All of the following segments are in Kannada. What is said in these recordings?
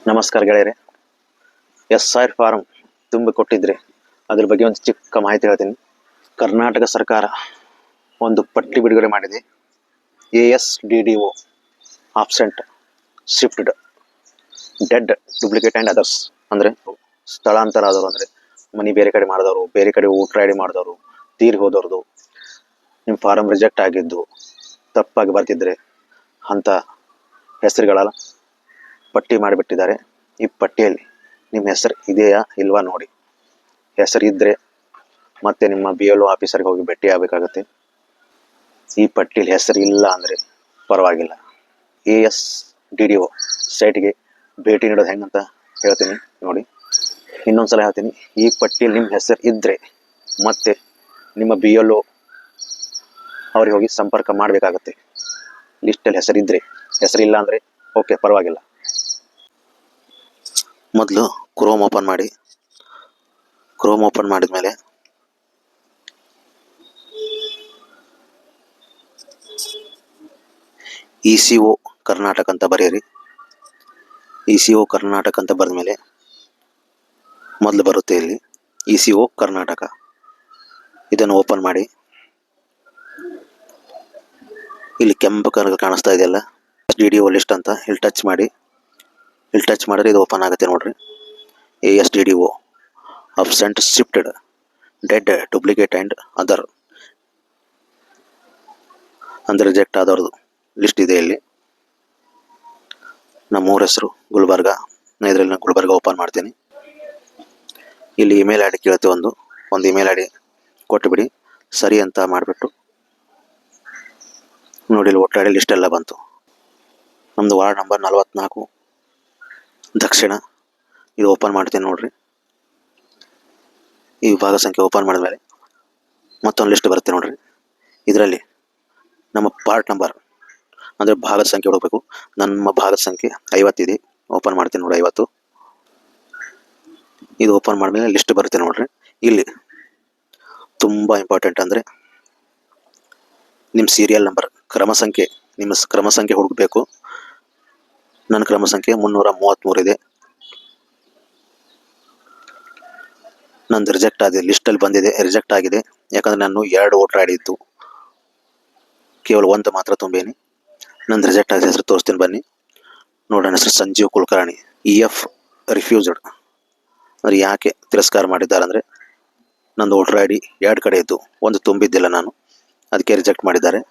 ನಮಸ್ಕಾರ ಗೆಳೆಯರೆ. SR ಫಾರಂ ತುಂಬ ಕೊಟ್ಟಿದ್ರೆ ಅದ್ರ ಬಗ್ಗೆ ಒಂದು ಚಿಕ್ಕ ಮಾಹಿತಿ ಹೇಳ್ತೀನಿ. ಕರ್ನಾಟಕ ಸರ್ಕಾರ ಒಂದು ಪಟ್ಟಿ ಬಿಡುಗಡೆ ಮಾಡಿದೆ. ASDDO absent, shifted, dead, duplicate and others ಅಂದರೆ ಸ್ಥಳಾಂತರ ಆದವರು, ಅಂದರೆ ಮನಿ ಬೇರೆ ಕಡೆ ಮಾಡಿದವರು, ಬೇರೆ ಕಡೆ ವೋಟರ್ ಐ ಡಿ ಮಾಡಿದವರು, ತೀರಿ ಹೋದವ್ರದ್ದು, ನಿಮ್ಮ ಫಾರಂ ರಿಜೆಕ್ಟ್ ಆಗಿದ್ದು, ತಪ್ಪಾಗಿ ಬರ್ತಿದ್ರೆ ಅಂಥ ಹೆಸರುಗಳ ಪಟ್ಟಿ ಮಾಡಿಬಿಟ್ಟಿದ್ದಾರೆ. ಈ ಪಟ್ಟಿಯಲ್ಲಿ ನಿಮ್ಮ ಹೆಸರು ಇದೆಯಾ ಇಲ್ವಾ ನೋಡಿ. ಹೆಸರು ಇದ್ದರೆ ಮತ್ತೆ ನಿಮ್ಮ BLO ಆಫೀಸರ್ಗೆ ಹೋಗಿ ಭೇಟಿ ಆಗಬೇಕಾಗತ್ತೆ. ಈ ಪಟ್ಟಿಯಲ್ಲಿ ಹೆಸರು ಇಲ್ಲ ಅಂದರೆ ಪರವಾಗಿಲ್ಲ. ASDDO ಸೈಟ್ಗೆ ಭೇಟಿ ನೀಡೋದು ಹೆಂಗಂತ ಹೇಳ್ತೀನಿ ನೋಡಿ. ಇನ್ನೊಂದ್ಸಲ ಹೇಳ್ತೀನಿ, ಈ ಪಟ್ಟಿಯಲ್ಲಿ ನಿಮ್ಮ ಹೆಸರು ಇದ್ದರೆ ಮತ್ತೆ ನಿಮ್ಮ BLO ಅವ್ರಿಗೆ ಹೋಗಿ ಸಂಪರ್ಕ ಮಾಡಬೇಕಾಗತ್ತೆ. ಲಿಸ್ಟಲ್ಲಿ ಹೆಸರಿದ್ದರೆ, ಹೆಸರಿಲ್ಲ ಅಂದರೆ ಓಕೆ, ಪರವಾಗಿಲ್ಲ. ಮೊದಲು ಕ್ರೋಮ್ ಓಪನ್ ಮಾಡಿ. ಕ್ರೋಮ್ ಓಪನ್ ಮಾಡಿದ ಮೇಲೆ ECO ಕರ್ನಾಟಕ ಅಂತ ಬರೆಯಿರಿ. ECO ಕರ್ನಾಟಕ ಅಂತ ಬರೆದ ಮೇಲೆ ಮೊದಲು ಬರುತ್ತೆ ಇಲ್ಲಿ ECO ಕರ್ನಾಟಕ. ಇದನ್ನು ಓಪನ್ ಮಾಡಿ. ಇಲ್ಲಿ ಕೆಂಪು ಕಲರ್ ಕಾಣಿಸ್ತಾ ಇದೆಯಲ್ಲ, SDDO ಲಿಸ್ಟ್ ಅಂತ, ಇಲ್ಲಿ ಟಚ್ ಮಾಡಿ. ಇಲ್ಲಿ ಟಚ್ ಮಾಡಿದ್ರೆ ಇದು ಓಪನ್ ಆಗುತ್ತೆ ನೋಡ್ರಿ. ASDDO absent, shifted, dead, duplicate and other ಅಂದರೆ ರಿಜೆಕ್ಟ್ ಆದವ್ರದ್ದು ಲಿಸ್ಟ್ ಇದೆ ಇಲ್ಲಿ. ನಮ್ಮೂರ ಹೆಸರು ಗುಲ್ಬರ್ಗ. ನಾನು ಇದರಲ್ಲಿ ಗುಲ್ಬರ್ಗ ಓಪನ್ ಮಾಡ್ತೀನಿ. ಇಲ್ಲಿ ಇಮೇಲ್ ID ಕೇಳುತ್ತೆ. ಒಂದು ಇಮೇಲ್ ID ಕೊಟ್ಟುಬಿಡಿ. ಸರಿ ಅಂತ ಮಾಡಿಬಿಟ್ಟು ನೋಡಿ, ಇಲ್ಲಿ ವೋಟರ್ ID ಲಿಸ್ಟ್ ಎಲ್ಲ ಬಂತು. ನಮ್ಮದು ವಾರ್ಡ್ ನಂಬರ್ 44 ದಕ್ಷಿಣ. ಇದು ಓಪನ್ ಮಾಡ್ತೀನಿ ನೋಡ್ರಿ. ಈ ವಿಭಾಗ ಸಂಖ್ಯೆ ಓಪನ್ ಮಾಡಿದ್ಮೇಲೆ ಮತ್ತೊಂದು ಲಿಸ್ಟ್ ಬರುತ್ತೆ ನೋಡ್ರಿ. ಇದರಲ್ಲಿ ನಮ್ಮ ಪಾರ್ಟ್ ನಂಬರ್ ಅಂದರೆ ಭಾಗದ ಸಂಖ್ಯೆ ಹುಡುಕಬೇಕು. ನಮ್ಮ ಭಾಗದ ಸಂಖ್ಯೆ 50 ಇದೆ. ಓಪನ್ ಮಾಡ್ತೀನಿ ನೋಡಿ, 50. ಇದು ಓಪನ್ ಮಾಡಿದ್ಮೇಲೆ ಲಿಸ್ಟ್ ಬರುತ್ತೆ ನೋಡ್ರಿ. ಇಲ್ಲಿ ತುಂಬ ಇಂಪಾರ್ಟೆಂಟ್ ಅಂದರೆ ನಿಮ್ಮ ಸೀರಿಯಲ್ ನಂಬರ್, ಕ್ರಮ ಸಂಖ್ಯೆ, ನಿಮ್ಮ ಕ್ರಮ ಸಂಖ್ಯೆ ಹುಡುಕಬೇಕು. ನನ್ನ ಕ್ರಮ ಸಂಖ್ಯೆ 333 ಇದೆ. ನಂದು ರಿಜೆಕ್ಟ್ ಆಗಿದೆ, ಲಿಸ್ಟಲ್ಲಿ ಬಂದಿದೆ, ರಿಜೆಕ್ಟ್ ಆಗಿದೆ. ಯಾಕಂದರೆ ನಾನು 2 ವೋಟರ್ ID ಇತ್ತು, ಕೇವಲ 1 ಮಾತ್ರ ತುಂಬೇನಿ. ನಂದು ರಿಜೆಕ್ಟ್ ಆಗಿದೆ. ಹೆಸರು ತೋರಿಸ್ತೀನಿ ಬನ್ನಿ. ನೋಡೋಣ. ಹೆಸರು ಸಂಜೀವ್ ಕುಲಕರ್ಣಿ. EF ರಿಫ್ಯೂಸ್ಡ್. ಅಂದರೆ ಯಾಕೆ ತಿರಸ್ಕಾರ ಮಾಡಿದ್ದಾರೆ ಅಂದರೆ, ನಂದು ವೋಟರ್ ID 2 ಕಡೆ ಇದ್ದು, 1 ತುಂಬಿದ್ದಿಲ್ಲ ನಾನು, ಅದಕ್ಕೆ ರಿಜೆಕ್ಟ್ ಮಾಡಿದ್ದಾರೆ.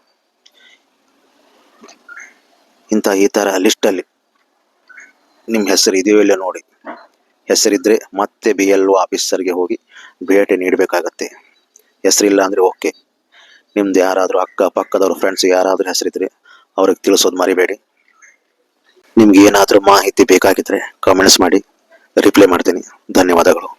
ಈ ಥರ ಲಿಸ್ಟಲ್ಲಿ ನಿಮ್ಮ ಹೆಸರು ಇದೆಯೋ ಇಲ್ಲ ನೋಡಿ. ಹೆಸರಿದ್ದರೆ ಮತ್ತೆ BLO ಆಫೀಸರ್ಗೆ ಹೋಗಿ ಭೇಟಿ ನೀಡಬೇಕಾಗತ್ತೆ. ಹೆಸರಿಲ್ಲ ಅಂದರೆ ಓಕೆ. ನಿಮ್ದು ಯಾರಾದರೂ ಅಕ್ಕಪಕ್ಕದವ್ರ ಫ್ರೆಂಡ್ಸ್ ಯಾರಾದರೂ ಹೆಸರಿದ್ರೆ ಅವ್ರಿಗೆ ತಿಳಿಸೋದು ಮರಿಬೇಡಿ. ನಿಮ್ಗೆ ಏನಾದರೂ ಮಾಹಿತಿ ಬೇಕಾಗಿದ್ದರೆ ಕಾಮೆಂಟ್ಸ್ ಮಾಡಿ, ರಿಪ್ಲೈ ಮಾಡ್ತೀನಿ. ಧನ್ಯವಾದಗಳು.